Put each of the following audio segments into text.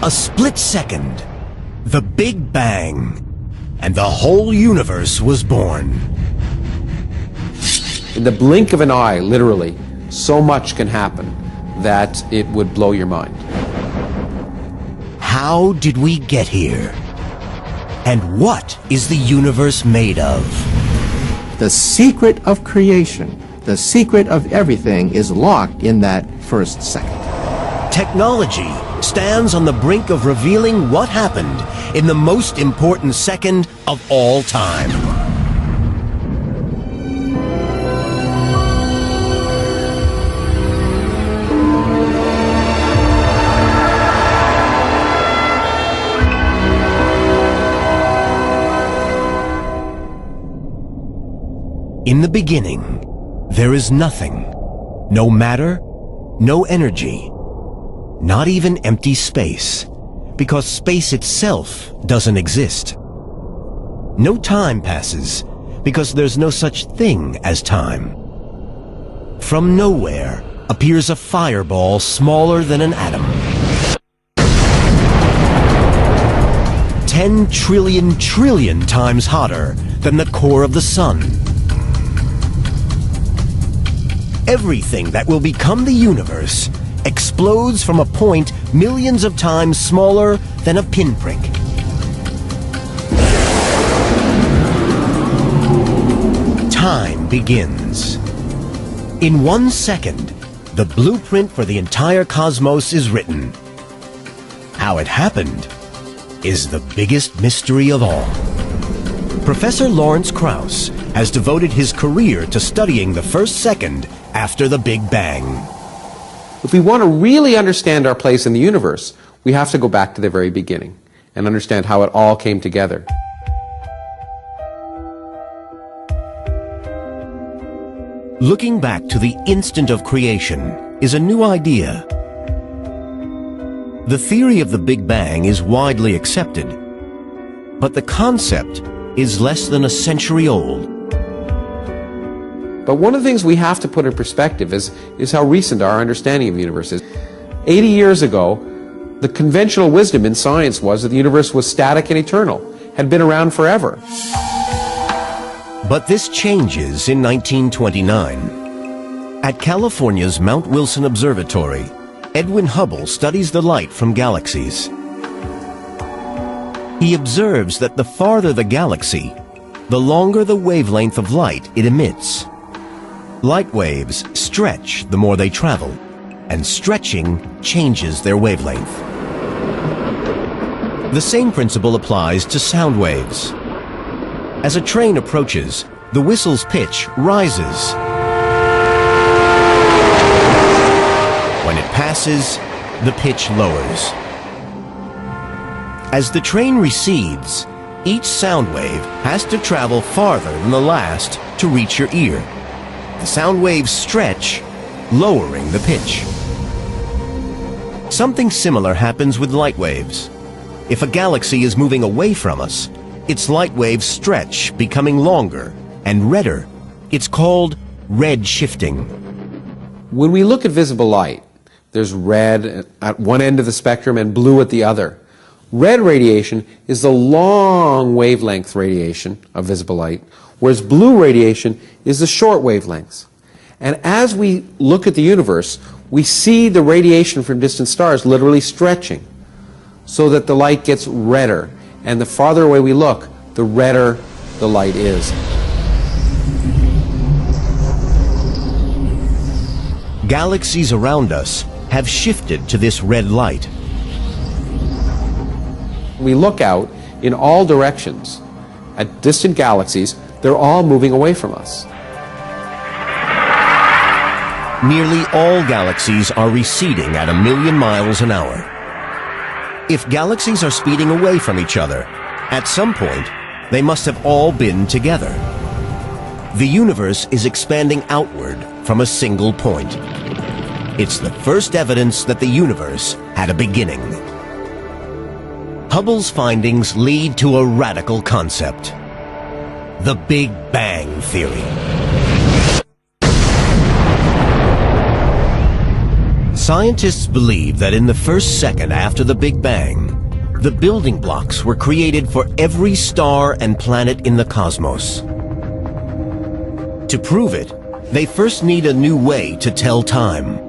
A split second, the Big Bang, and the whole universe was born. In the blink of an eye, literally, so much can happen that it would blow your mind. How did we get here? And what is the universe made of? The secret of creation, the secret of everything, is locked in that first second. Technology stands on the brink of revealing what happened in the most important second of all time. In the beginning, there is nothing. No matter, no energy. Not even empty space, because space itself doesn't exist. No time passes, because there's no such thing as time. From nowhere appears a fireball smaller than an atom. 10 trillion times hotter than the core of the sun. Everything that will become the universe explodes from a point millions of times smaller than a pinprick. Time begins. In 1 second, the blueprint for the entire cosmos is written. How it happened is the biggest mystery of all. Professor Lawrence Krauss has devoted his career to studying the first second after the Big Bang. If we want to really understand our place in the universe, we have to go back to the very beginning and understand how it all came together. Looking back to the instant of creation is a new idea. The theory of the Big Bang is widely accepted, but the concept is less than a century old. But one of the things we have to put in perspective is how recent our understanding of the universe is. 80 years ago, the conventional wisdom in science was that the universe was static and eternal, had been around forever. But this changes in 1929. At California's Mount Wilson Observatory, Edwin Hubble studies the light from galaxies. He observes that the farther the galaxy, the longer the wavelength of light it emits. Light waves stretch the more they travel, and stretching changes their wavelength. The same principle applies to sound waves. As a train approaches, the whistle's pitch rises. When it passes, the pitch lowers. As the train recedes, each sound wave has to travel farther than the last to reach your ear. The sound waves stretch, lowering the pitch. Something similar happens with light waves. If a galaxy is moving away from us, its light waves stretch, becoming longer and redder. It's called red shifting. When we look at visible light, there's red at one end of the spectrum and blue at the other. Red radiation is the long wavelength radiation of visible light, whereas blue radiation is the short wavelengths. And as we look at the universe, we see the radiation from distant stars literally stretching so that the light gets redder. And the farther away we look, the redder the light is. Galaxies around us have shifted to this red light. We look out in all directions at distant galaxies. They're all moving away from us. Nearly all galaxies are receding at 1,000,000 miles an hour. If galaxies are speeding away from each other, at some point, they must have all been together. The universe is expanding outward from a single point. It's the first evidence that the universe had a beginning. Hubble's findings lead to a radical concept: the Big Bang Theory. Scientists believe that in the first second after the Big Bang, the building blocks were created for every star and planet in the cosmos. To prove it, they first need a new way to tell time.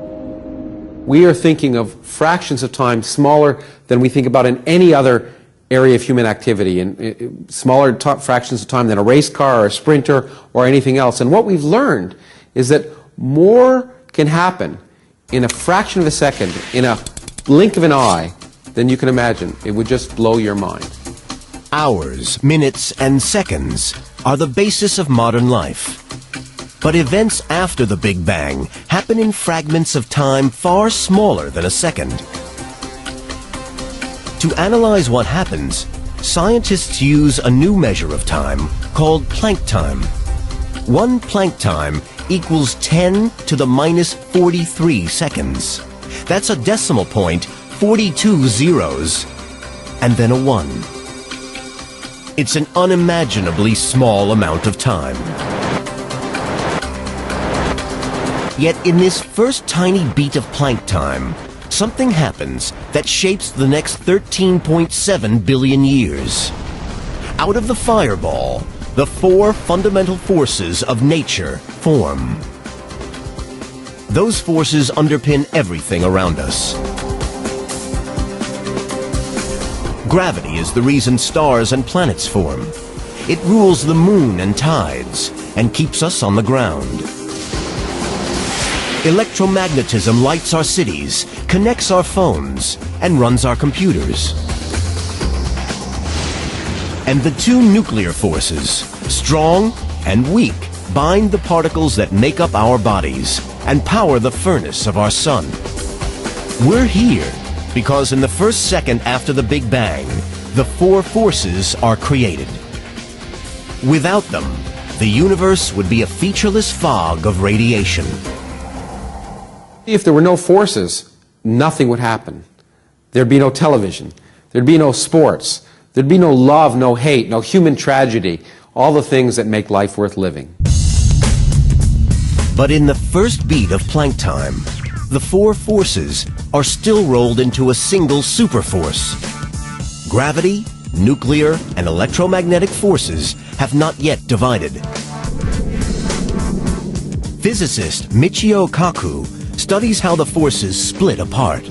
We are thinking of fractions of time smaller than we think about in any other area of human activity, and smaller fractions of time than a race car or a sprinter or anything else. And what we've learned is that more can happen in a fraction of a second, in a blink of an eye, than you can imagine. It would just blow your mind. Hours, minutes, and seconds are the basis of modern life. But events after the Big Bang happen in fragments of time far smaller than a second. To analyze what happens, scientists use a new measure of time called Planck time. One Planck time equals 10 to the minus 43 seconds. That's a decimal point, 42 zeros, and then a 1. It's an unimaginably small amount of time. Yet in this first tiny beat of Planck time, something happens that shapes the next 13.7 billion years. Out of the fireball, the 4 fundamental forces of nature form. Those forces underpin everything around us. Gravity is the reason stars and planets form. It rules the moon and tides and keeps us on the ground. Electromagnetism lights our cities, connects our phones, and runs our computers. And the 2 nuclear forces, strong and weak, bind the particles that make up our bodies and power the furnace of our sun. We're here because in the first second after the Big Bang, the 4 forces are created. Without them, the universe would be a featureless fog of radiation. If there were no forces, nothing would happen. There'd be no television. There'd be no sports. There'd be no love, no hate, no human tragedy, all the things that make life worth living. But in the first beat of Planck time, the 4 forces are still rolled into a single superforce. Gravity, nuclear, and electromagnetic forces have not yet divided. Physicist Michio Kaku studies how the forces split apart.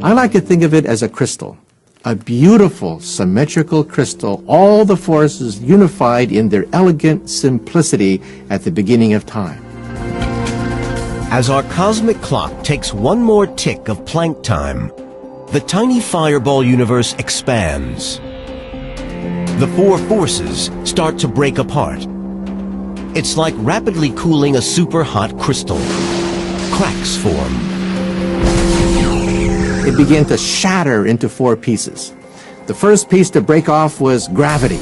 I like to think of it as a crystal, a beautiful symmetrical crystal, all the forces unified in their elegant simplicity at the beginning of time. As our cosmic clock takes one more tick of Planck time, the tiny fireball universe expands. The 4 forces start to break apart. It's like rapidly cooling a super hot crystal. Cracks form. It began to shatter into 4 pieces. The first piece to break off was gravity.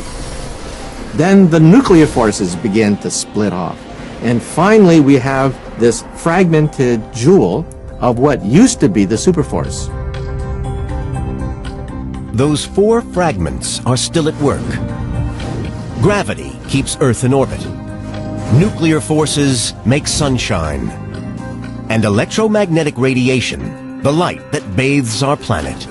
Then the nuclear forces began to split off. And finally we have this fragmented jewel of what used to be the superforce. Those 4 fragments are still at work. Gravity keeps Earth in orbit. Nuclear forces make sunshine. And electromagnetic radiation, the light that bathes our planet.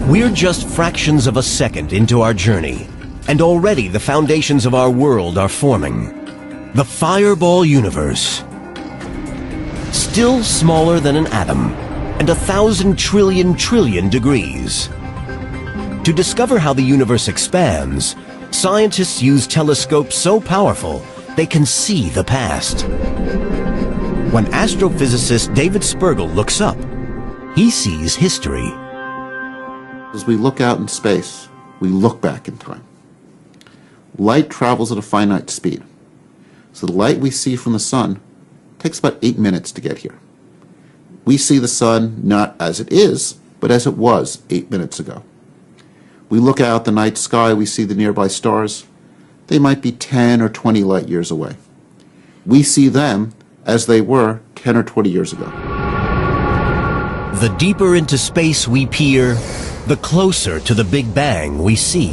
We're just fractions of a second into our journey, and already the foundations of our world are forming. The fireball universe. Still smaller than an atom, and 1,000 trillion degrees. To discover how the universe expands, scientists use telescopes so powerful they can see the past. When astrophysicist David Spergel looks up, he sees history. As we look out in space, we look back in time. Light travels at a finite speed. So the light we see from the sun takes about 8 minutes to get here. We see the sun not as it is, but as it was 8 minutes ago. We look out the night sky, we see the nearby stars. They might be 10 or 20 light years away. We see them as they were 10 or 20 years ago. The deeper into space we peer, the closer to the Big Bang we see.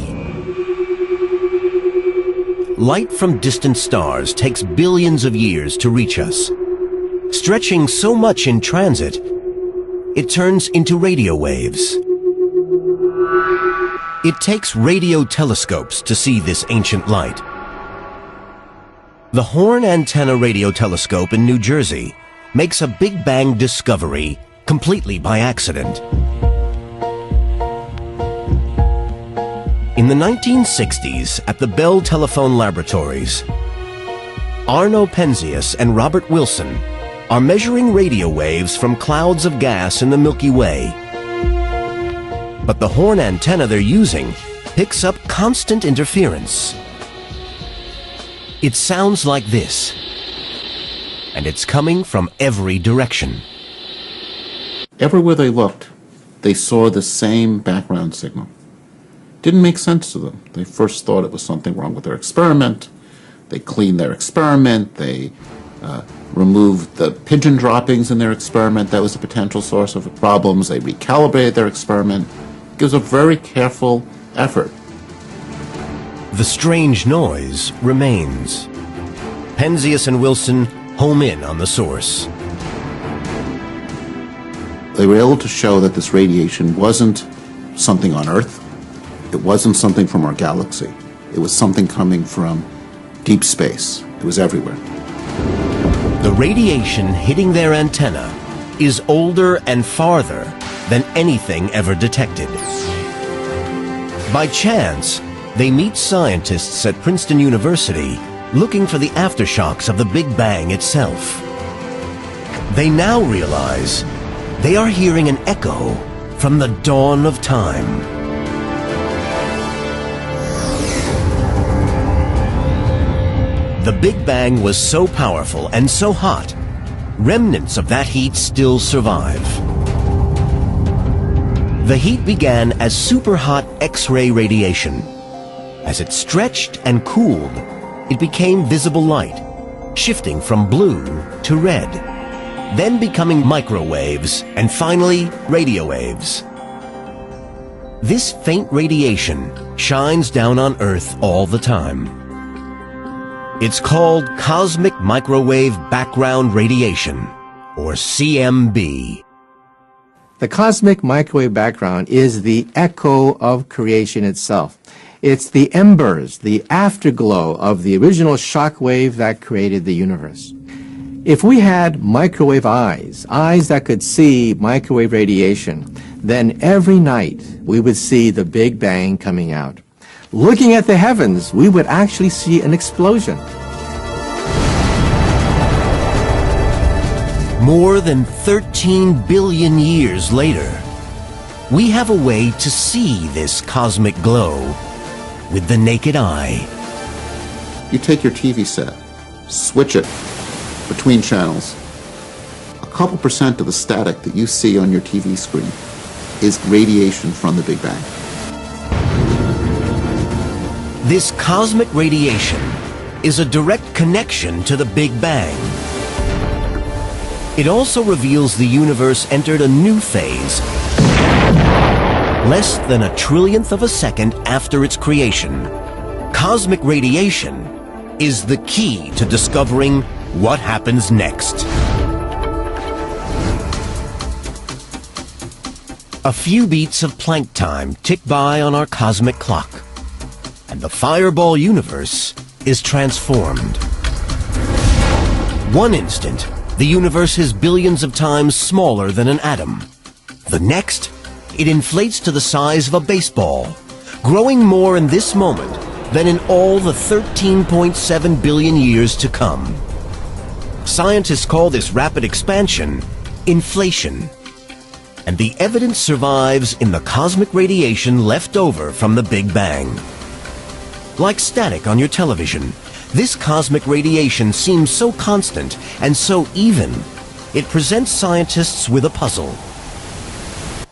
Light from distant stars takes billions of years to reach us. Stretching so much in transit, it turns into radio waves. It takes radio telescopes to see this ancient light. The Horn Antenna Radio Telescope in New Jersey makes a Big Bang discovery completely by accident. In the 1960s, at the Bell Telephone Laboratories, Arno Penzias and Robert Wilson are measuring radio waves from clouds of gas in the Milky Way. But the horn antenna they're using picks up constant interference. It sounds like this, and it's coming from every direction. Everywhere they looked, they saw the same background signal. Didn't make sense to them. They first thought it was something wrong with their experiment. They cleaned their experiment. They removed the pigeon droppings in their experiment. That was a potential source of the problems. They recalibrated their experiment. It was a very careful effort. The strange noise remains. Penzias and Wilson home in on the source. They were able to show that this radiation wasn't something on Earth. It wasn't something from our galaxy. It was something coming from deep space. It was everywhere. The radiation hitting their antenna is older and farther than anything ever detected. By chance, they meet scientists at Princeton University looking for the aftershocks of the Big Bang itself. They now realize they are hearing an echo from the dawn of time. The Big Bang was so powerful and so hot, remnants of that heat still survive. The heat began as super-hot X-ray radiation. As it stretched and cooled, it became visible light, shifting from blue to red, then becoming microwaves, and finally radio waves. This faint radiation shines down on Earth all the time. It's called Cosmic Microwave Background Radiation, or CMB. The cosmic microwave background is the echo of creation itself. It's the embers, the afterglow of the original shock wave that created the universe. If we had microwave eyes that could see microwave radiation, then every night we would see the Big Bang coming out. Looking at the heavens, we would actually see an explosion. More than 13 billion years later, we have a way to see this cosmic glow with the naked eye. You take your TV set, switch it between channels. A couple percent of the static that you see on your TV screen is radiation from the Big Bang. This cosmic radiation is a direct connection to the Big Bang. It also reveals the universe entered a new phase, less than a trillionth of a second after its creation. Cosmic radiation is the key to discovering what happens next. A few beats of Planck time tick by on our cosmic clock, and the fireball universe is transformed. One instant, the universe is billions of times smaller than an atom. The next, it inflates to the size of a baseball, growing more in this moment than in all the 13.7 billion years to come. Scientists call this rapid expansion inflation. And the evidence survives in the cosmic radiation left over from the Big Bang. Like static on your television, this cosmic radiation seems so constant and so even, it presents scientists with a puzzle.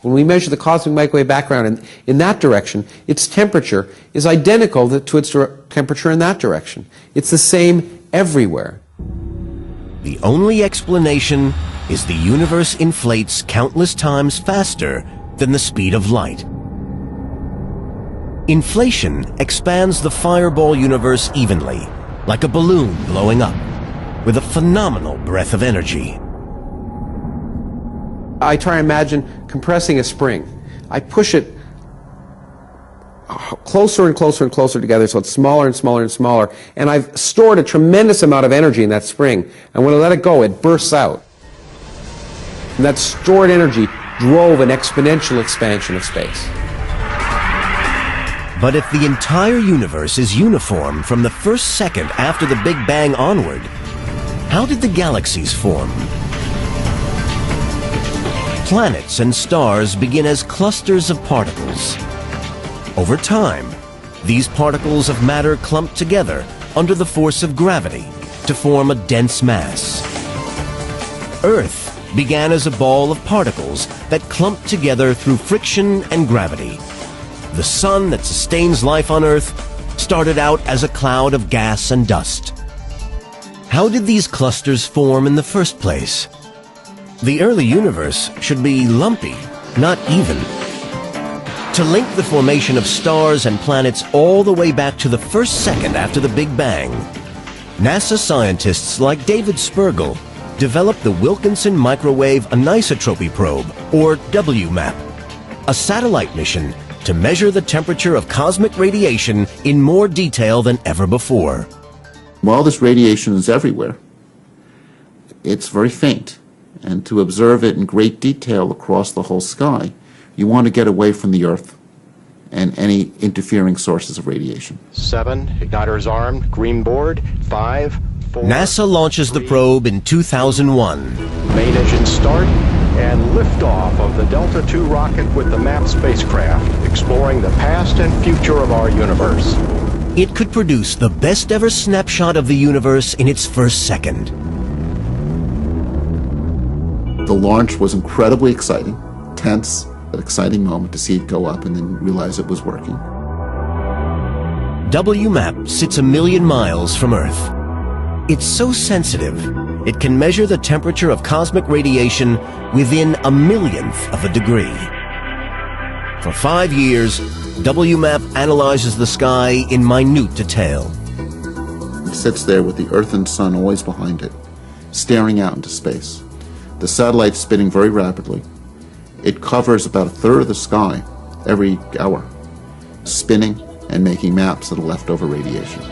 When we measure the cosmic microwave background in that direction, its temperature is identical to its temperature in that direction. It's the same everywhere. The only explanation is the universe inflates countless times faster than the speed of light. Inflation expands the fireball universe evenly, like a balloon blowing up, with a phenomenal breath of energy. I try to imagine compressing a spring. I push it closer and closer and closer together so it's smaller and smaller and smaller, and I've stored a tremendous amount of energy in that spring, and when I let it go, it bursts out. And that stored energy drove an exponential expansion of space. But if the entire universe is uniform from the first second after the Big Bang onward, how did the galaxies form? Planets and stars begin as clusters of particles. Over time, these particles of matter clump together under the force of gravity to form a dense mass. Earth began as a ball of particles that clumped together through friction and gravity. The sun that sustains life on Earth started out as a cloud of gas and dust. How did these clusters form in the first place? The early universe should be lumpy, not even. To link the formation of stars and planets all the way back to the first second after the Big Bang, NASA scientists like David Spergel developed the Wilkinson Microwave Anisotropy Probe, or WMAP, a satellite mission to measure the temperature of cosmic radiation in more detail than ever before. While this radiation is everywhere, it's very faint. And to observe it in great detail across the whole sky, you want to get away from the Earth and any interfering sources of radiation. 7, igniters armed, green board, 5, 4... NASA launches the probe in 2001. Main engine start, and liftoff of the Delta II rocket with the MAP spacecraft, exploring the past and future of our universe. It could produce the best ever snapshot of the universe in its first second. The launch was incredibly exciting, tense, an exciting moment to see it go up and then realize it was working. WMAP sits 1,000,000 miles from Earth. It's so sensitive, it can measure the temperature of cosmic radiation within 1/1,000,000th of a degree. For 5 years, WMAP analyzes the sky in minute detail. It sits there with the Earth and Sun always behind it, staring out into space. The satellite's spinning very rapidly. It covers about 1/3 of the sky every hour, spinning and making maps of the leftover radiation.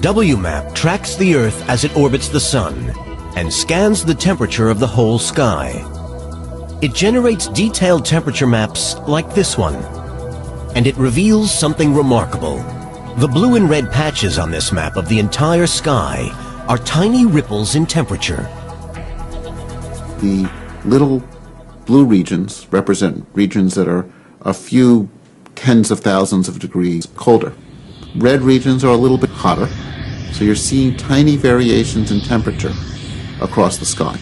WMAP tracks the Earth as it orbits the Sun and scans the temperature of the whole sky. It generates detailed temperature maps like this one, and it reveals something remarkable. The blue and red patches on this map of the entire sky are tiny ripples in temperature. The little blue regions represent regions that are a few tens of thousands of degrees colder. Red regions are a little bit hotter, so you're seeing tiny variations in temperature across the sky.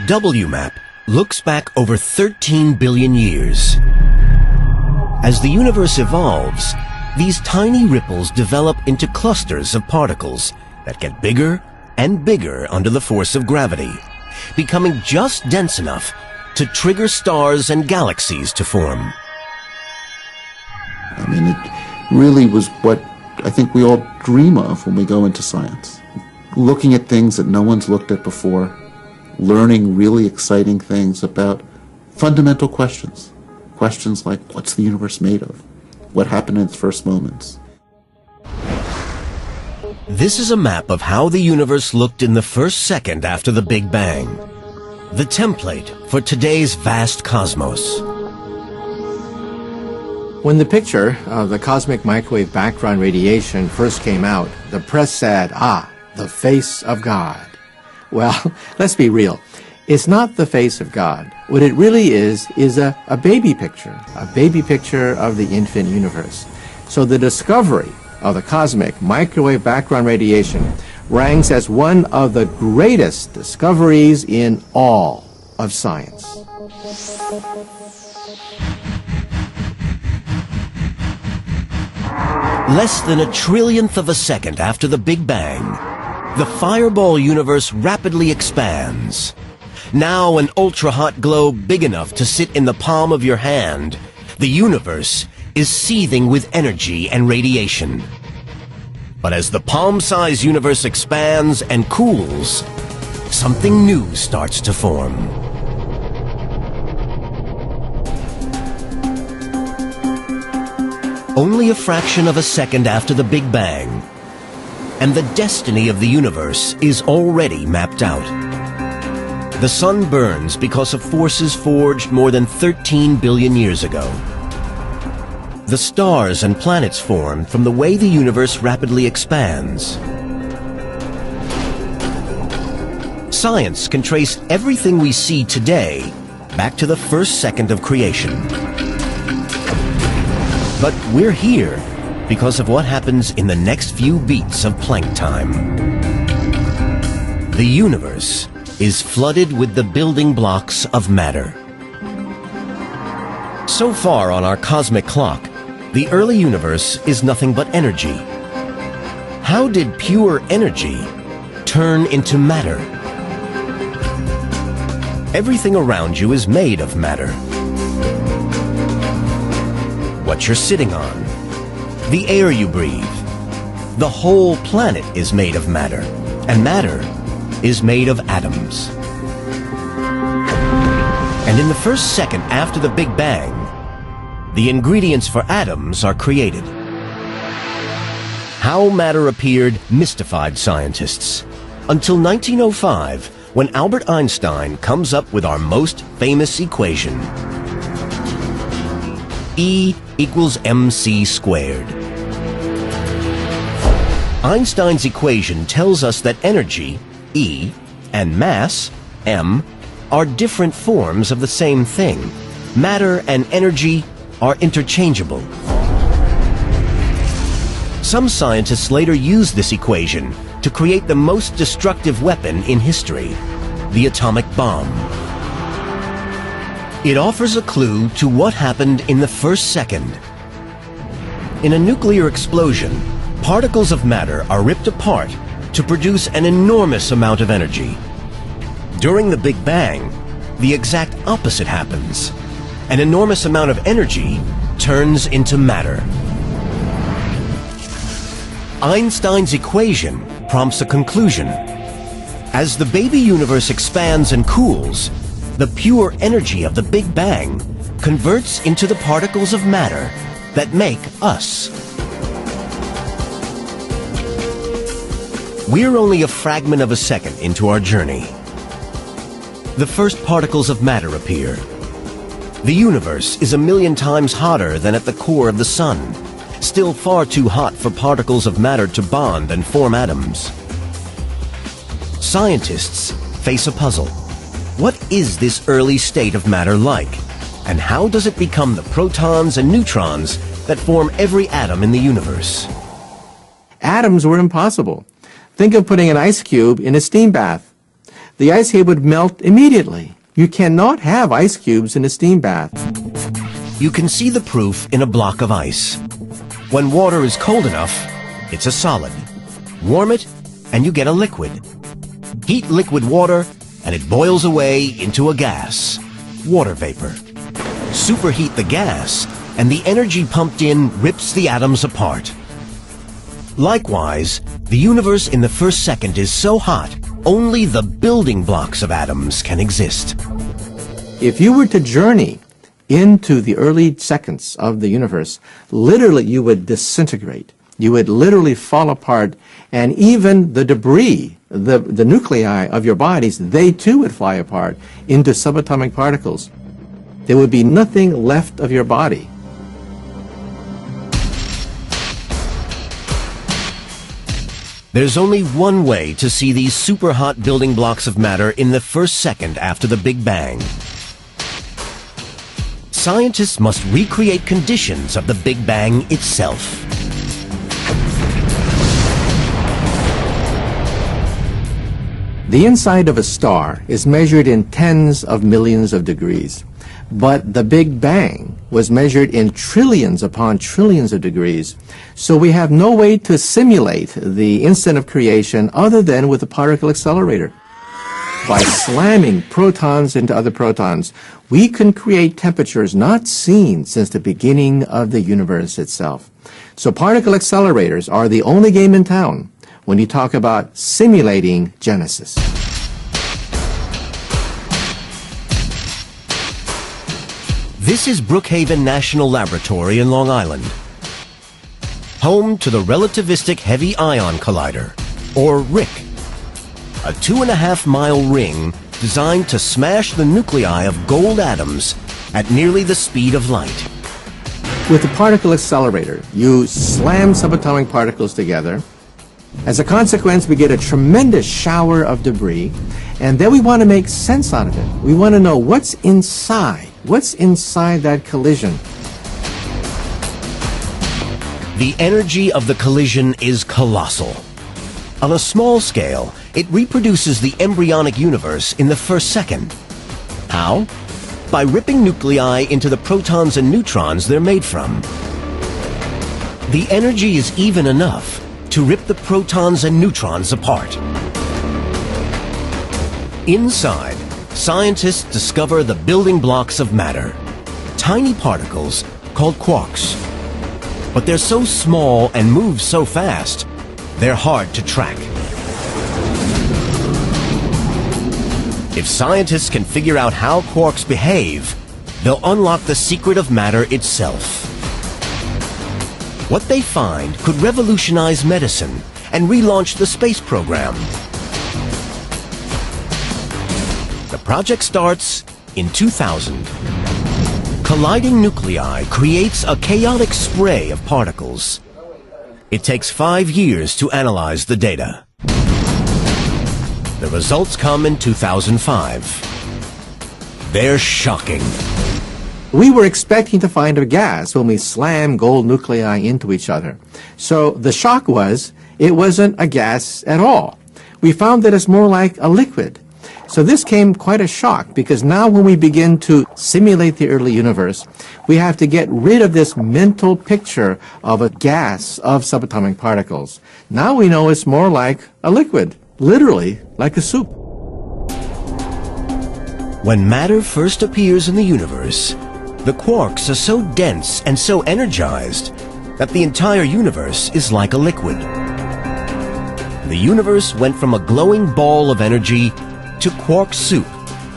WMAP looks back over 13 billion years. As the universe evolves, these tiny ripples develop into clusters of particles that get bigger and bigger under the force of gravity, becoming just dense enough to trigger stars and galaxies to form. I mean, it really was what I think we all dream of when we go into science. Looking at things that no one's looked at before, learning really exciting things about fundamental questions. Questions like, what's the universe made of? What happened in its first moments? This is a map of how the universe looked in the first second after the Big Bang. The template for today's vast cosmos. When the picture of the cosmic microwave background radiation first came out, the press said, "Ah, the face of God." Well, let's be real. It's not the face of God. What it really is a baby picture of the infant universe. So the discovery of the cosmic microwave background radiation ranks as one of the greatest discoveries in all of science. Less than 1/trillionth of a second after the Big Bang, the fireball universe rapidly expands. now an ultra-hot globe big enough to sit in the palm of your hand, the universe is seething with energy and radiation. But as the palm-sized universe expands and cools, something new starts to form. Only a fraction of a second after the Big Bang, and the destiny of the universe is already mapped out. The sun burns because of forces forged more than 13 billion years ago. The stars and planets form from the way the universe rapidly expands. Science can trace everything we see today back to the first second of creation. But we're here because of what happens in the next few beats of Planck time. The universe is flooded with the building blocks of matter. So far on our cosmic clock, the early universe is nothing but energy. How did pure energy turn into matter? Everything around you is made of matter. What you're sitting on, the air you breathe, the whole planet is made of matter, and matter is made of atoms. And in the first second after the Big Bang, the ingredients for atoms are created. How matter appeared mystified scientists, until 1905, when Albert Einstein comes up with our most famous equation. E equals mc squared. Einstein's equation tells us that energy, E, and mass, m, are different forms of the same thing. Matter and energy are interchangeable. Some scientists later used this equation to create the most destructive weapon in history, the atomic bomb. It offers a clue to what happened in the first second. In a nuclear explosion, particles of matter are ripped apart to produce an enormous amount of energy. During the Big Bang, the exact opposite happens. An enormous amount of energy turns into matter. Einstein's equation prompts a conclusion. As the baby universe expands and cools, the pure energy of the Big Bang converts into the particles of matter that make us. We're only a fragment of a second into our journey. The first particles of matter appear. The universe is 1,000,000 times hotter than at the core of the sun, still far too hot for particles of matter to bond and form atoms. Scientists face a puzzle. What is this early state of matter like? And how does it become the protons and neutrons that form every atom in the universe? Atoms were impossible. Think of putting an ice cube in a steam bath. The ice cube would melt immediately. You cannot have ice cubes in a steam bath. You can see the proof in a block of ice. When water is cold enough, it's a solid. Warm it, and you get a liquid. Heat liquid water, and it boils away into a gas, water vapor. Superheat the gas, and the energy pumped in rips the atoms apart. Likewise, the universe in the first second is so hot, only the building blocks of atoms can exist. If you were to journey into the early seconds of the universe, literally you would disintegrate. You would literally fall apart, and even the debris, the nuclei of your bodies, they too would fly apart into subatomic particles. There would be nothing left of your body. There's only one way to see these super hot building blocks of matter in the first second after the Big Bang. Scientists must recreate conditions of the Big Bang itself. The inside of a star is measured in tens of millions of degrees, but the Big Bang was measured in trillions upon trillions of degrees, so we have no way to simulate the instant of creation other than with a particle accelerator. by slamming protons into other protons, we can create temperatures not seen since the beginning of the universe itself. So particle accelerators are the only game in town when you talk about simulating Genesis. This is Brookhaven National Laboratory in Long Island, home to the Relativistic Heavy Ion Collider, or RHIC, a 2.5-mile ring designed to smash the nuclei of gold atoms at nearly the speed of light. With the particle accelerator, you slam subatomic particles together. As a consequence, we get a tremendous shower of debris, and then we want to make sense out of it. We want to know what's inside. What's inside that collision? The energy of the collision is colossal. On a small scale, it reproduces the embryonic universe in the first second. How? By ripping nuclei into the protons and neutrons they're made from. The energy is even enough to rip the protons and neutrons apart. Inside, scientists discover the building blocks of matter, tiny particles called quarks. But they're so small and move so fast, they're hard to track. If scientists can figure out how quarks behave, they'll unlock the secret of matter itself. What they find could revolutionize medicine and relaunch the space program. The project starts in 2000. Colliding nuclei creates a chaotic spray of particles. It takes 5 years to analyze the data. The results come in 2005. They're shocking. We were expecting to find a gas when we slammed gold nuclei into each other. So the shock was, it wasn't a gas at all. We found that it's more like a liquid. So this came quite a shock, because now when we begin to simulate the early universe, we have to get rid of this mental picture of a gas of subatomic particles. Now we know it's more like a liquid, literally like a soup. When matter first appears in the universe, the quarks are so dense and so energized that the entire universe is like a liquid. The universe went from a glowing ball of energy to quark soup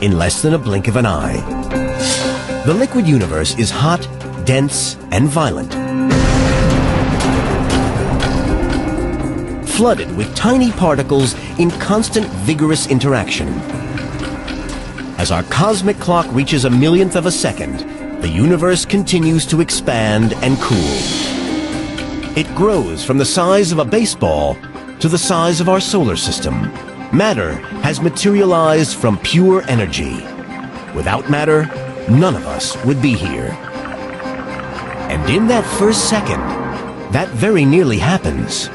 in less than a blink of an eye. The liquid universe is hot, dense, and violent. Flooded with tiny particles in constant vigorous interaction. As our cosmic clock reaches a millionth of a second, the universe continues to expand and cool. It grows from the size of a baseball to the size of our solar system. Matter has materialized from pure energy. Without matter, none of us would be here. And in that first second, that very nearly happens.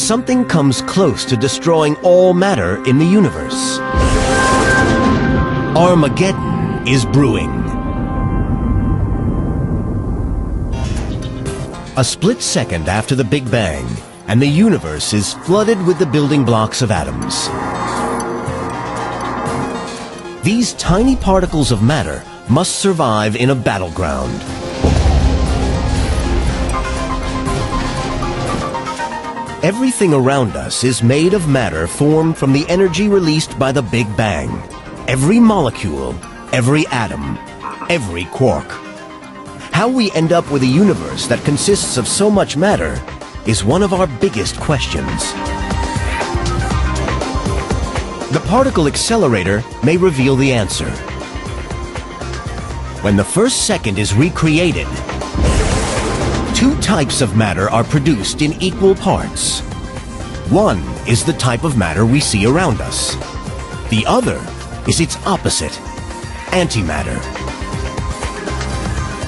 Something comes close to destroying all matter in the universe. Armageddon is brewing. A split second after the Big Bang, and the universe is flooded with the building blocks of atoms. These tiny particles of matter must survive in a battleground. Everything around us is made of matter formed from the energy released by the Big Bang. Every molecule, every atom, every quark. How we end up with a universe that consists of so much matter is one of our biggest questions. The particle accelerator may reveal the answer. When the first second is recreated, two types of matter are produced in equal parts. One is the type of matter we see around us. The other is its opposite, antimatter.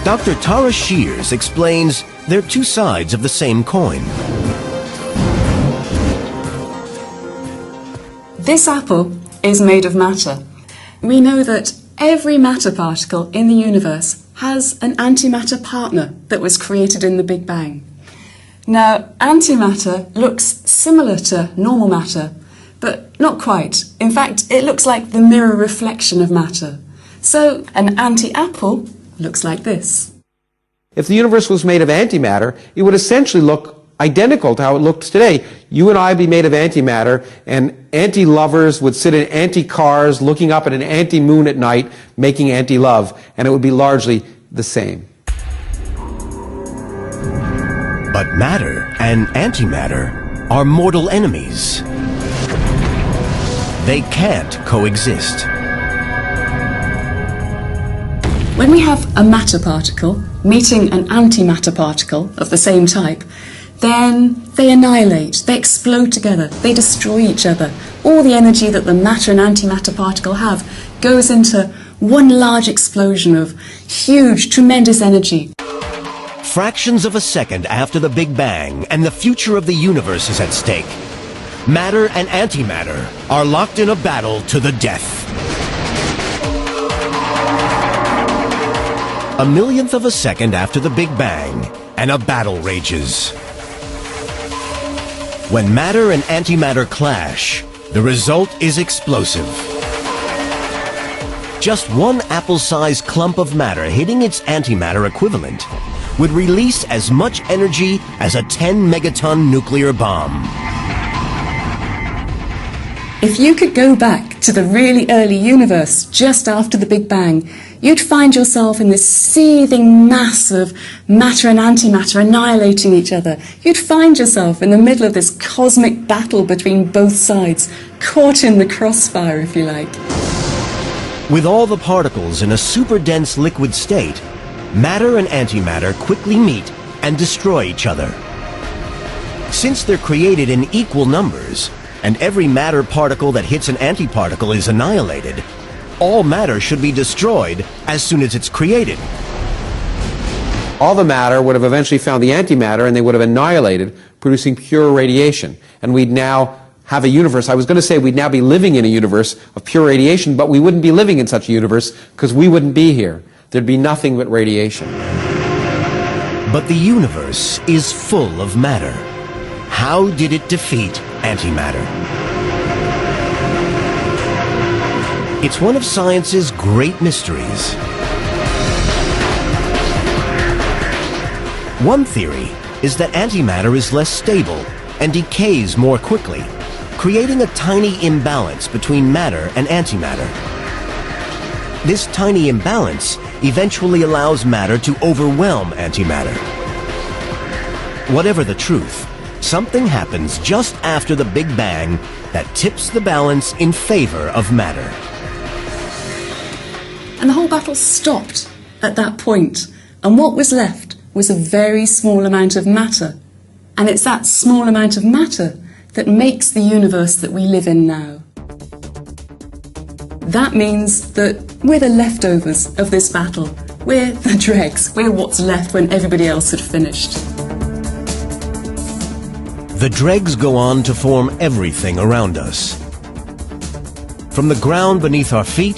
Dr. Tara Shears explains they're two sides of the same coin. This apple is made of matter. We know that every matter particle in the universe has an antimatter partner that was created in the Big Bang. Now, antimatter looks similar to normal matter, But not quite. In fact, it looks like the mirror reflection of matter. So an anti-apple looks like this. If the universe was made of antimatter, it would essentially look identical to how it looks today. You and I would be made of antimatter, and anti-lovers would sit in anti-cars looking up at an anti-moon at night making anti-love, and it would be largely the same. But matter and antimatter are mortal enemies. They can't coexist. When we have a matter particle meeting an antimatter particle of the same type, then they annihilate, they explode together, they destroy each other. All the energy that the matter and antimatter particle have goes into one large explosion of huge, tremendous energy. Fractions of a second after the Big Bang and the future of the universe is at stake, matter and antimatter are locked in a battle to the death. A millionth of a second after the Big Bang, and a battle rages. When matter and antimatter clash, the result is explosive. Just one apple-sized clump of matter hitting its antimatter equivalent would release as much energy as a 10-megaton nuclear bomb. If you could go back to the really early universe just after the Big Bang, you'd find yourself in this seething mass of matter and antimatter annihilating each other. You'd find yourself in the middle of this cosmic battle between both sides, caught in the crossfire, if you like. With all the particles in a super-dense liquid state, matter and antimatter quickly meet and destroy each other. Since they're created in equal numbers, and every matter particle that hits an antiparticle is annihilated, all matter should be destroyed as soon as it's created. All the matter would have eventually found the antimatter, and they would have annihilated, producing pure radiation. And we'd now have a universe. I was going to say we'd now be living in a universe of pure radiation, but we wouldn't be living in such a universe because we wouldn't be here. There'd be nothing but radiation. But the universe is full of matter. How did it defeat antimatter? It's one of science's great mysteries. One theory is that antimatter is less stable and decays more quickly, creating a tiny imbalance between matter and antimatter. This tiny imbalance eventually allows matter to overwhelm antimatter. Whatever the truth, something happens just after the Big Bang that tips the balance in favor of matter. And the whole battle stopped at that point, and what was left was a very small amount of matter. And it's that small amount of matter that makes the universe that we live in now. That means that we're the leftovers of this battle. We're the dregs. We're what's left when everybody else had finished. The dregs go on to form everything around us. From the ground beneath our feet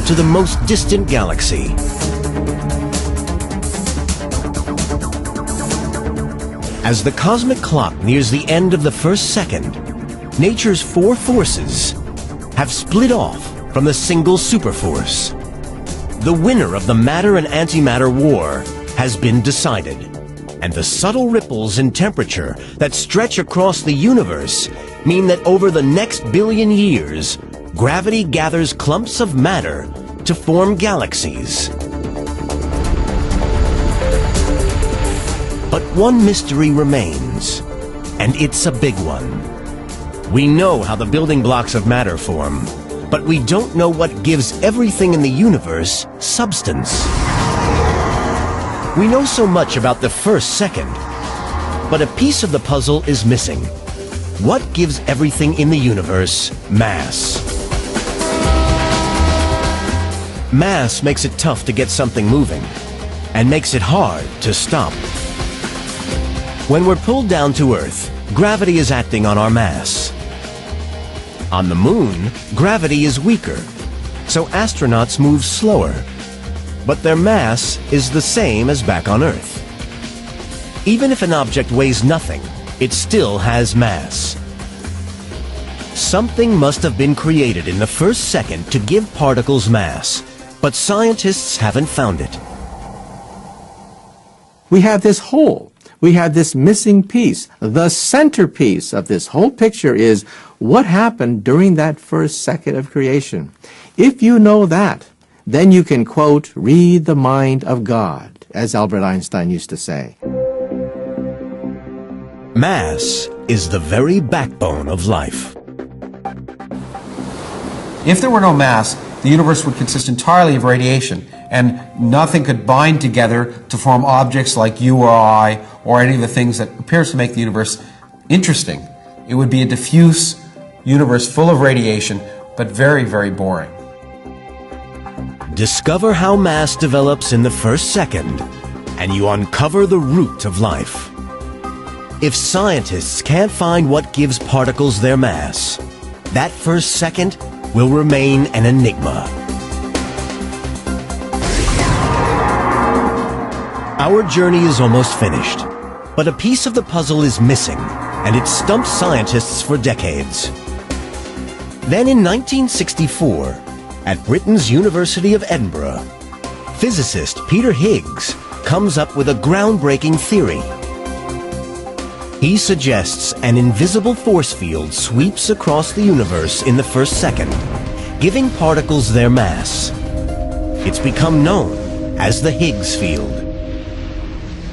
to the most distant galaxy. As the cosmic clock nears the end of the first second, nature's four forces have split off from the single superforce. The winner of the matter and antimatter war has been decided, and the subtle ripples in temperature that stretch across the universe mean that over the next billion years, gravity gathers clumps of matter to form galaxies. But one mystery remains, and it's a big one. We know how the building blocks of matter form, but we don't know what gives everything in the universe substance. We know so much about the first second, but a piece of the puzzle is missing. What gives everything in the universe mass? Mass makes it tough to get something moving, and makes it hard to stop. When we're pulled down to Earth, gravity is acting on our mass. On the Moon, gravity is weaker, so astronauts move slower. But their mass is the same as back on Earth. Even if an object weighs nothing, it still has mass. Something must have been created in the first second to give particles mass, but scientists haven't found it. We have this hole. We have this missing piece. The centerpiece of this whole picture is what happened during that first second of creation. If you know that, then you can, quote, read the mind of God, as Albert Einstein used to say. Mass is the very backbone of life. If there were no mass, the universe would consist entirely of radiation, and nothing could bind together to form objects like you or I, or any of the things that appears to make the universe interesting. It would be a diffuse universe full of radiation, but very, very boring. Discover how mass develops in the first second, and you uncover the root of life. If scientists can't find what gives particles their mass, that first second will remain an enigma. Our journey is almost finished, but a piece of the puzzle is missing, and it stumped scientists for decades. Then in 1964, at Britain's University of Edinburgh, physicist Peter Higgs comes up with a groundbreaking theory. He suggests an invisible force field sweeps across the universe in the first second, giving particles their mass. It's become known as the Higgs field.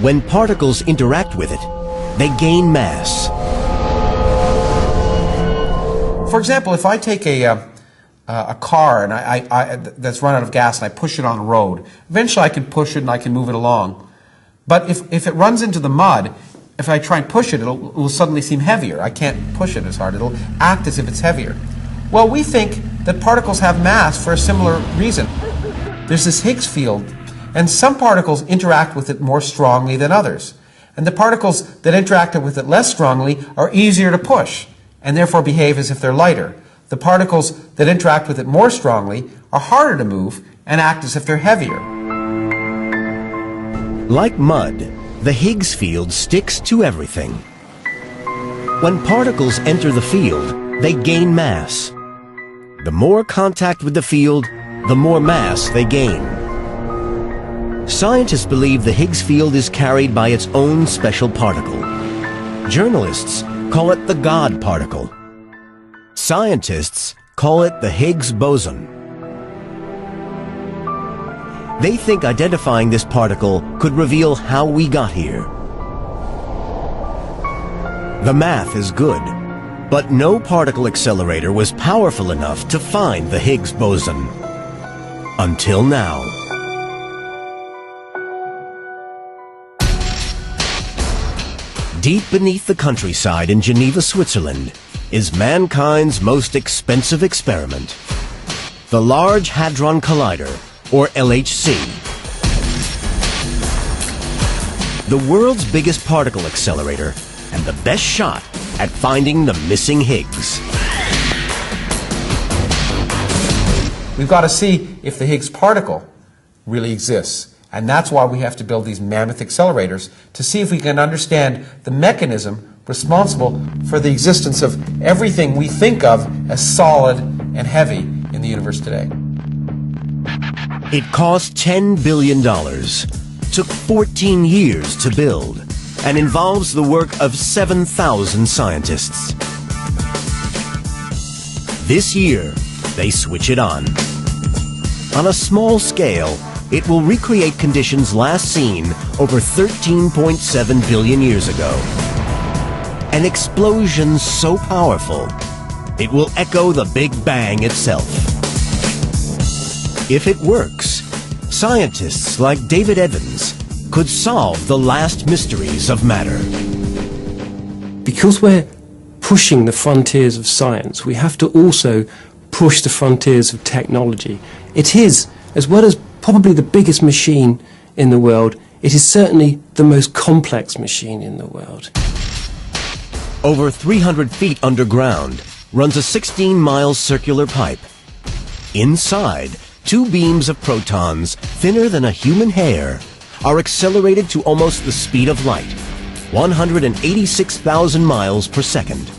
When particles interact with it, they gain mass. For example, if I take a car and that's run out of gas and I push it on the road, eventually I can push it and I can move it along. But if it runs into the mud, if I try and push it, it will suddenly seem heavier. I can't push it as hard. It'll act as if it's heavier. Well, we think that particles have mass for a similar reason. There's this Higgs field, and some particles interact with it more strongly than others. And the particles that interact with it less strongly are easier to push, and therefore behave as if they're lighter. The particles that interact with it more strongly are harder to move and act as if they're heavier. Like mud, the Higgs field sticks to everything. When particles enter the field, they gain mass. The more contact with the field, the more mass they gain. Scientists believe the Higgs field is carried by its own special particle. Journalists call it the God particle. Scientists call it the Higgs boson. They think identifying this particle could reveal how we got here. The math is good, but no particle accelerator was powerful enough to find the Higgs boson. Until now. Deep beneath the countryside in Geneva, Switzerland, is mankind's most expensive experiment, the Large Hadron Collider, or LHC. The world's biggest particle accelerator and the best shot at finding the missing Higgs. We've got to see if the Higgs particle really exists. And that's why we have to build these mammoth accelerators, to see if we can understand the mechanism responsible for the existence of everything we think of as solid and heavy in the universe today. It cost $10 billion, took 14 years to build, and involves the work of 7,000 scientists. This year, they switch it on. On a small scale, it will recreate conditions last seen over 13.7 billion years ago. An explosion so powerful, it will echo the Big Bang itself. If it works, scientists like David Evans could solve the last mysteries of matter. Because we're pushing the frontiers of science, we have to also push the frontiers of technology. It is, as well as probably the biggest machine in the world, it is certainly the most complex machine in the world. Over 300 feet underground runs a 16-mile circular pipe. Inside, two beams of protons, thinner than a human hair, are accelerated to almost the speed of light, 186,000 miles per second.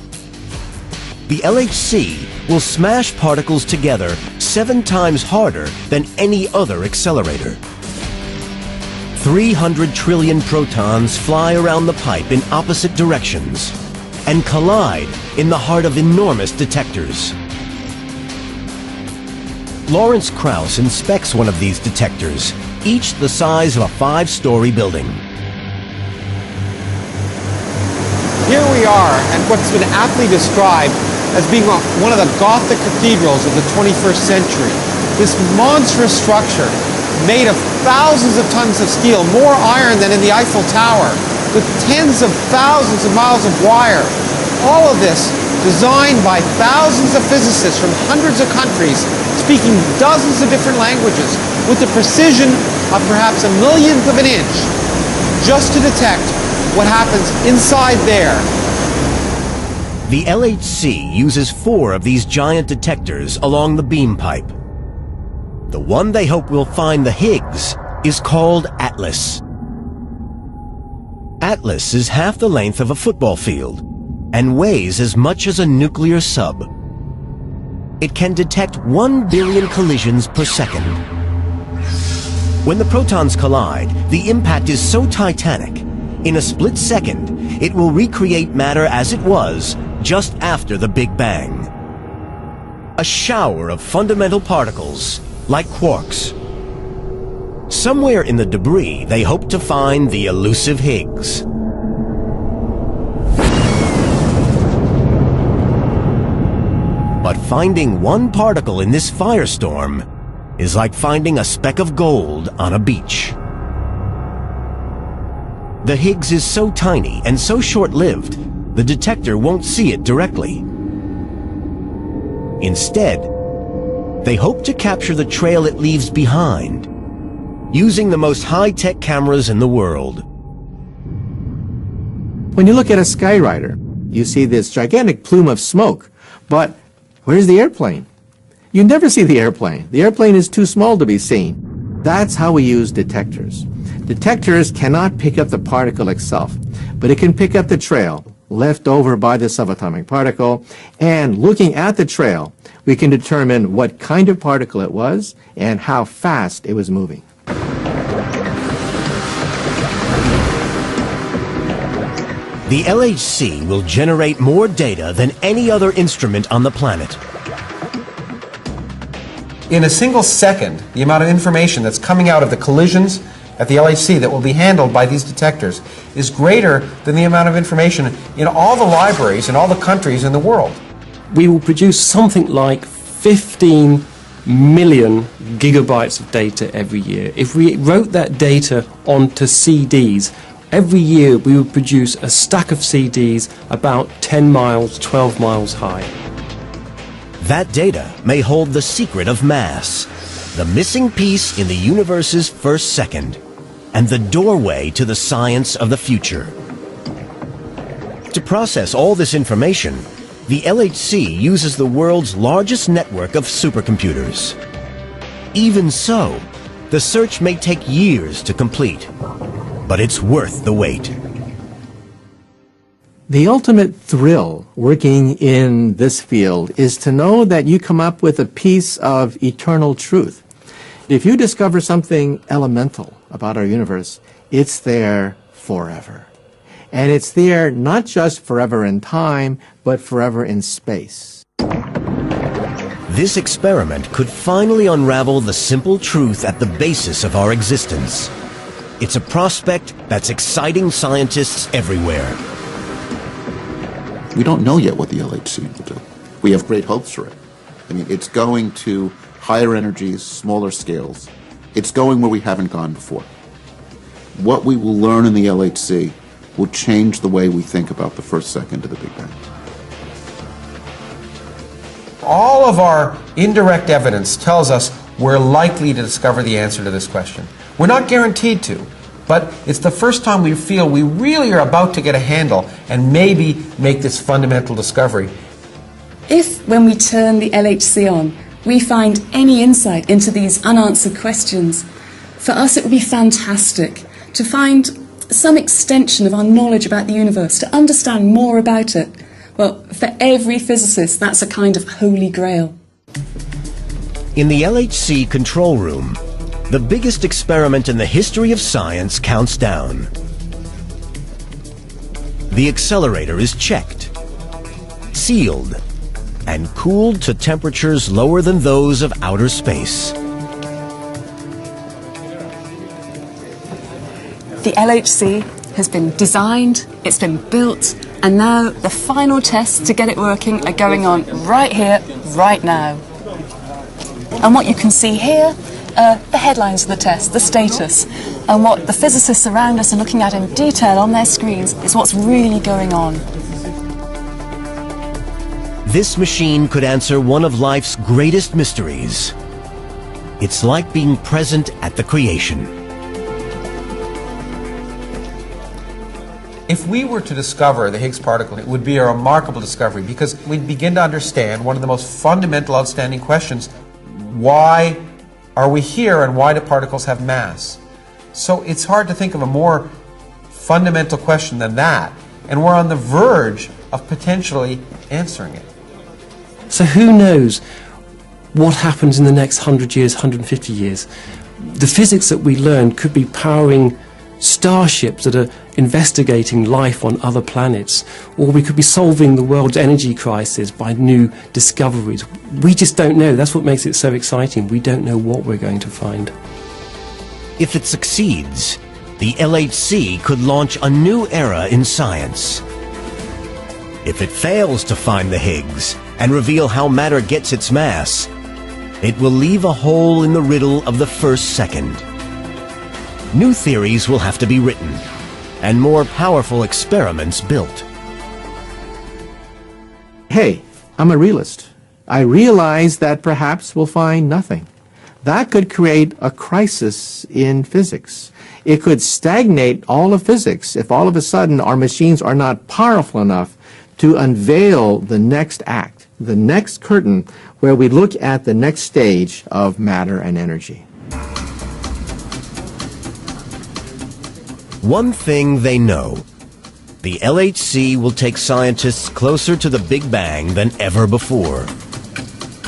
the LHC will smash particles together 7 times harder than any other accelerator. 300 trillion protons fly around the pipe in opposite directions and collide in the heart of enormous detectors. Lawrence Krauss inspects one of these detectors, each the size of a 5-story building. Here we are at what's been aptly described as being one of the Gothic cathedrals of the 21st century. This monstrous structure made of thousands of tons of steel, more iron than in the Eiffel Tower, with tens of thousands of miles of wire. All of this designed by thousands of physicists from hundreds of countries, speaking dozens of different languages, with the precision of perhaps a millionth of an inch, just to detect what happens inside there. The LHC uses 4 of these giant detectors along the beam pipe. The one they hope will find the Higgs is called Atlas. Atlas is half the length of a football field and weighs as much as a nuclear sub. It can detect 1 billion collisions per second. When the protons collide, the impact is so titanic, in a split second, it will recreate matter as it was just after the Big Bang. A shower of fundamental particles, like quarks. Somewhere in the debris, they hope to find the elusive Higgs. But finding one particle in this firestorm is like finding a speck of gold on a beach. The Higgs is so tiny and so short-lived, the detector won't see it directly. Instead, they hope to capture the trail it leaves behind, using the most high-tech cameras in the world. When you look at a Skywriter, you see this gigantic plume of smoke, but where's the airplane? You never see the airplane. The airplane is too small to be seen. That's how we use detectors. Detectors cannot pick up the particle itself, but it can pick up the trail left over by the subatomic particle, and looking at the trail, we can determine what kind of particle it was and how fast it was moving. The LHC will generate more data than any other instrument on the planet. In a single second, the amount of information that's coming out of the collisions at the LHC that will be handled by these detectors is greater than the amount of information in all the libraries in all the countries in the world. We will produce something like 15 million gigabytes of data every year. If we wrote that data onto CDs, every year we would produce a stack of CDs about 10 miles, 12 miles high. That data may hold the secret of mass, the missing piece in the universe's first second, and the doorway to the science of the future. To process all this information, the LHC uses the world's largest network of supercomputers. Even so, the search may take years to complete, but it's worth the wait. The ultimate thrill working in this field is to know that you come up with a piece of eternal truth. If you discover something elemental about our universe, it's there forever. And it's there not just forever in time, but forever in space. This experiment could finally unravel the simple truth at the basis of our existence. It's a prospect that's exciting scientists everywhere. We don't know yet what the LHC will do. We have great hopes for it. I mean, it's going to higher energies, smaller scales. It's going where we haven't gone before. What we will learn in the LHC will change the way we think about the first second of the Big Bang. All of our indirect evidence tells us we're likely to discover the answer to this question. We're not guaranteed to, but it's the first time we feel we really are about to get a handle and maybe make this fundamental discovery. If, when we turn the LHC on, we find any insight into these unanswered questions, for us it would be fantastic to find some extension of our knowledge about the universe, to understand more about it. Well, for every physicist, that's a kind of holy grail. In the LHC control room, the biggest experiment in the history of science counts down. The accelerator is checked, sealed, and cooled to temperatures lower than those of outer space. The LHC has been designed, it's been built, and now the final tests to get it working are going on right here, right now. And what you can see here are the headlines of the test, the status, and what the physicists around us are looking at in detail on their screens is what's really going on. This machine could answer one of life's greatest mysteries. It's like being present at the creation. If we were to discover the Higgs particle, it would be a remarkable discovery because we'd begin to understand one of the most fundamental, outstanding questions: why are we here and why do particles have mass? So it's hard to think of a more fundamental question than that, and we're on the verge of potentially answering it. So who knows what happens in the next 100 years, 150 years? The physics that we learn could be powering starships that are investigating life on other planets, or we could be solving the world's energy crisis by new discoveries. We just don't know. That's what makes it so exciting. We don't know what we're going to find. If it succeeds, the LHC could launch a new era in science. If it fails to find the Higgs and reveal how matter gets its mass, it will leave a hole in the riddle of the first second. New theories will have to be written, and more powerful experiments built. Hey, I'm a realist. I realize that perhaps we'll find nothing. That could create a crisis in physics. It could stagnate all of physics if all of a sudden our machines are not powerful enough to unveil the next act, the next curtain, where we look at the next stage of matter and energy. One thing they know: the LHC will take scientists closer to the Big Bang than ever before.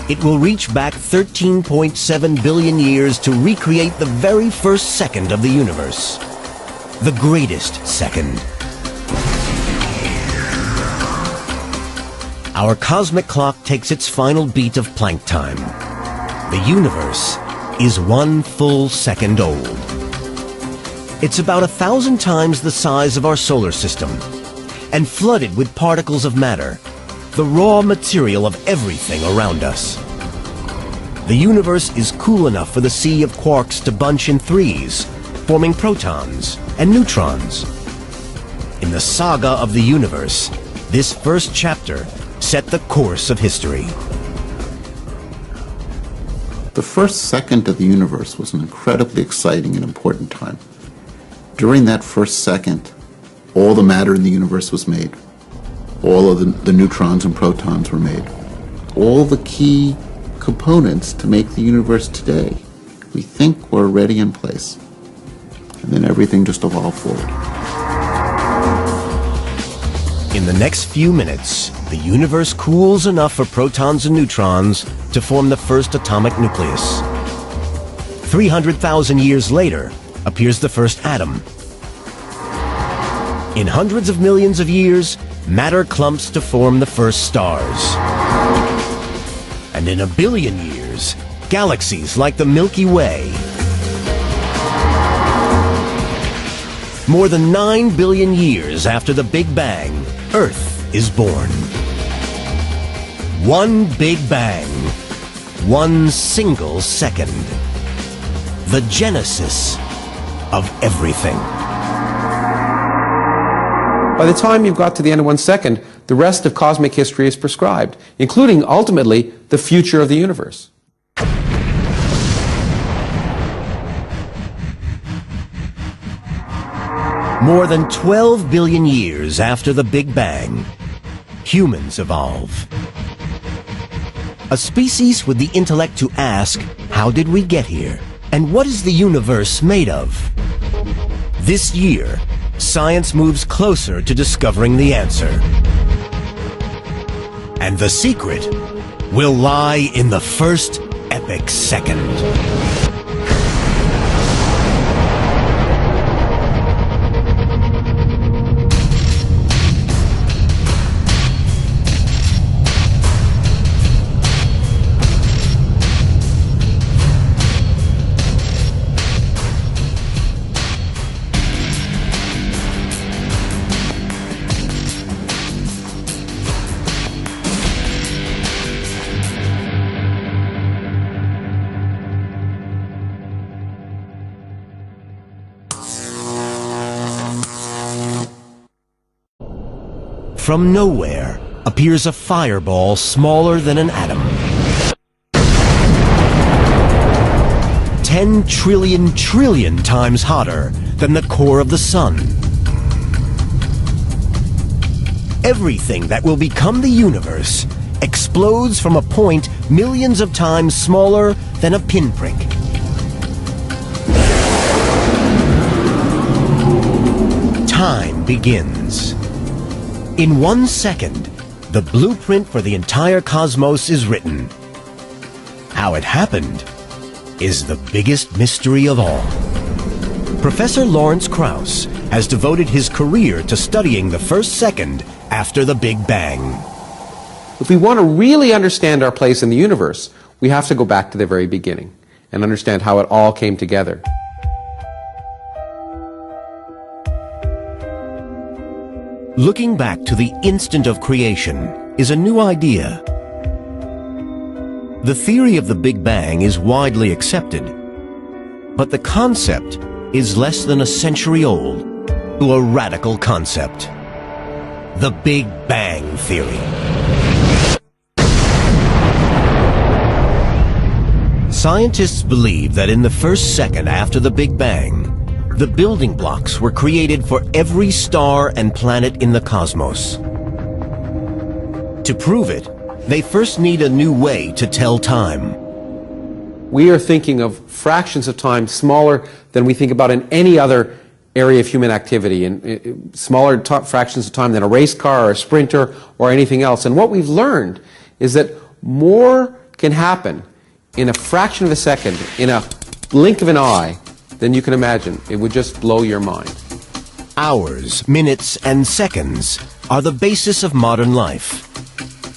It will reach back 13.7 billion years to recreate the very first second of the universe. The greatest second. Our cosmic clock takes its final beat of Planck time. The universe is 1 full second old. It's about 1,000 times the size of our solar system, and flooded with particles of matter, the raw material of everything around us. The universe is cool enough for the sea of quarks to bunch in threes, forming protons and neutrons. In the saga of the universe, this first chapter set the course of history. The first second of the universe was an incredibly exciting and important time. During that first second, all the matter in the universe was made. All of the neutrons and protons were made. All the key components to make the universe today, we think, were already in place. And then everything just evolved forward. In the next few minutes, the universe cools enough for protons and neutrons to form the first atomic nucleus. 300,000 years later appears the first atom. In hundreds of millions of years, matter clumps to form the first stars. And in 1 billion years, galaxies like the Milky Way. More than 9 billion years after the Big Bang, Earth is born. One Big Bang, one single second. The genesis of everything. By the time you've got to the end of 1 second, the rest of cosmic history is prescribed, including, ultimately, the future of the universe. More than 12 billion years after the Big Bang, humans evolve. A species with the intellect to ask, how did we get here? And what is the universe made of? This year, science moves closer to discovering the answer. And the secret will lie in the first epic second. From nowhere appears a fireball smaller than an atom. 10 trillion times hotter than the core of the sun. Everything that will become the universe explodes from a point millions of times smaller than a pinprick. Time begins. In 1 second, the blueprint for the entire cosmos is written. How it happened is the biggest mystery of all. Professor Lawrence Krauss has devoted his career to studying the first second after the Big Bang. If we want to really understand our place in the universe, we have to go back to the very beginning and understand how it all came together. Looking back to the instant of creation is a new idea. The theory of the Big Bang is widely accepted, but the concept is less than a century old, to a radical concept. The Big Bang Theory. Scientists believe that in the first second after the Big Bang, the building blocks were created for every star and planet in the cosmos. To prove it, they first need a new way to tell time. We are thinking of fractions of time smaller than we think about in any other area of human activity, and smaller fractions of time than a race car or a sprinter or anything else. And what we've learned is that more can happen in a fraction of a second, in a blink of an eye, than you can imagine. It would just blow your mind. Hours, minutes, and seconds are the basis of modern life.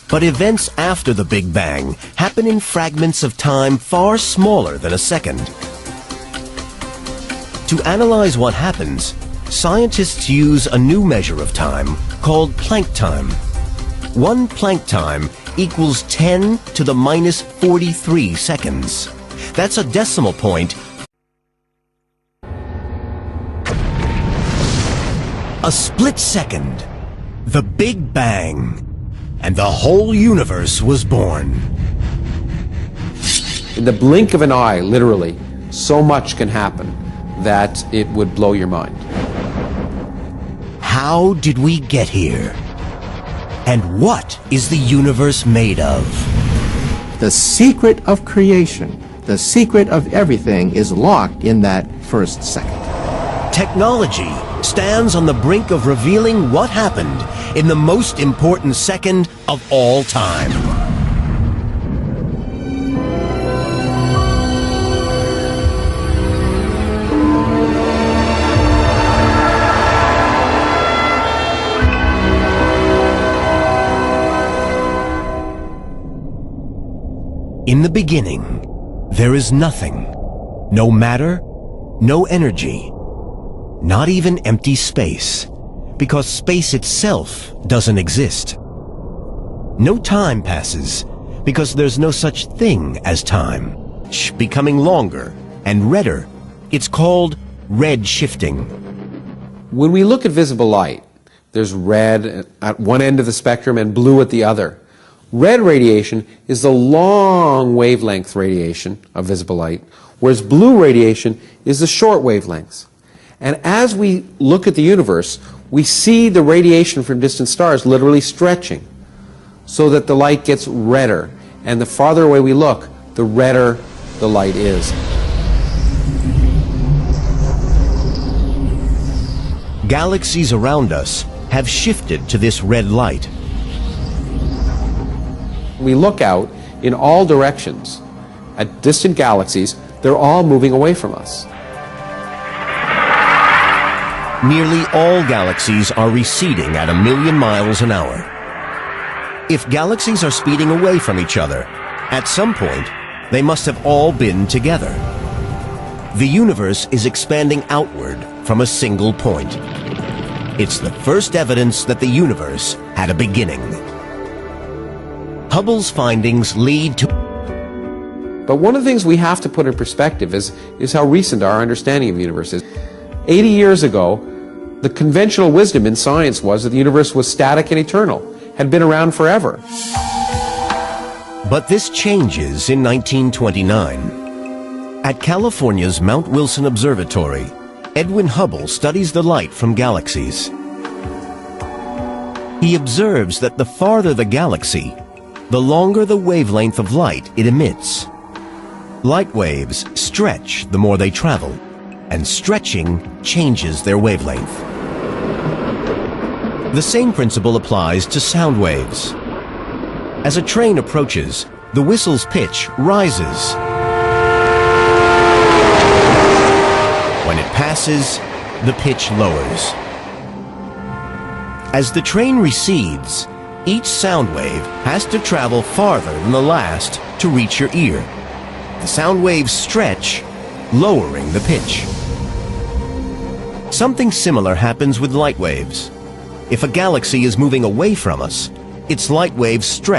But events after the Big Bang happen in fragments of time far smaller than a second. To analyze what happens, scientists use a new measure of time called Planck time. 1 Planck time equals 10 to the minus 43 seconds. That's a decimal point. A split second, the Big Bang, and the whole universe was born. In the blink of an eye, literally, so much can happen that it would blow your mind. How did we get here? And what is the universe made of? The secret of creation, the secret of everything is locked in that first second. Technology stands on the brink of revealing what happened in the most important second of all time. In the beginning, there is nothing, no matter, no energy, not even empty space, because space itself doesn't exist. No time passes, because there's no such thing as time. Becoming longer and redder, it's called red shifting. When we look at visible light, there's red at one end of the spectrum and blue at the other. Red radiation is the long wavelength radiation of visible light, whereas blue radiation is the short wavelengths. And as we look at the universe, we see the radiation from distant stars literally stretching so that the light gets redder. And the farther away we look, the redder the light is. Galaxies around us have shifted to this red light. We look out in all directions at distant galaxies, they're all moving away from us. Nearly all galaxies are receding at 1,000,000 miles an hour. If galaxies are speeding away from each other, at some point, they must have all been together. The universe is expanding outward from a single point. It's the first evidence that the universe had a beginning. Hubble's findings lead to... But one of the things we have to put in perspective is how recent our understanding of the universe is. 80 years ago, the conventional wisdom in science was that the universe was static and eternal, had been around forever. But this changes in 1929. At California's Mount Wilson Observatory, Edwin Hubble studies the light from galaxies. He observes that the farther the galaxy, the longer the wavelength of light it emits. Light waves stretch the more they travel, and stretching changes their wavelength. The same principle applies to sound waves. As a train approaches, the whistle's pitch rises. When it passes, the pitch lowers. As the train recedes, each sound wave has to travel farther than the last to reach your ear. The sound waves stretch, lowering the pitch. Something similar happens with light waves. If a galaxy is moving away from us, its light waves stretch.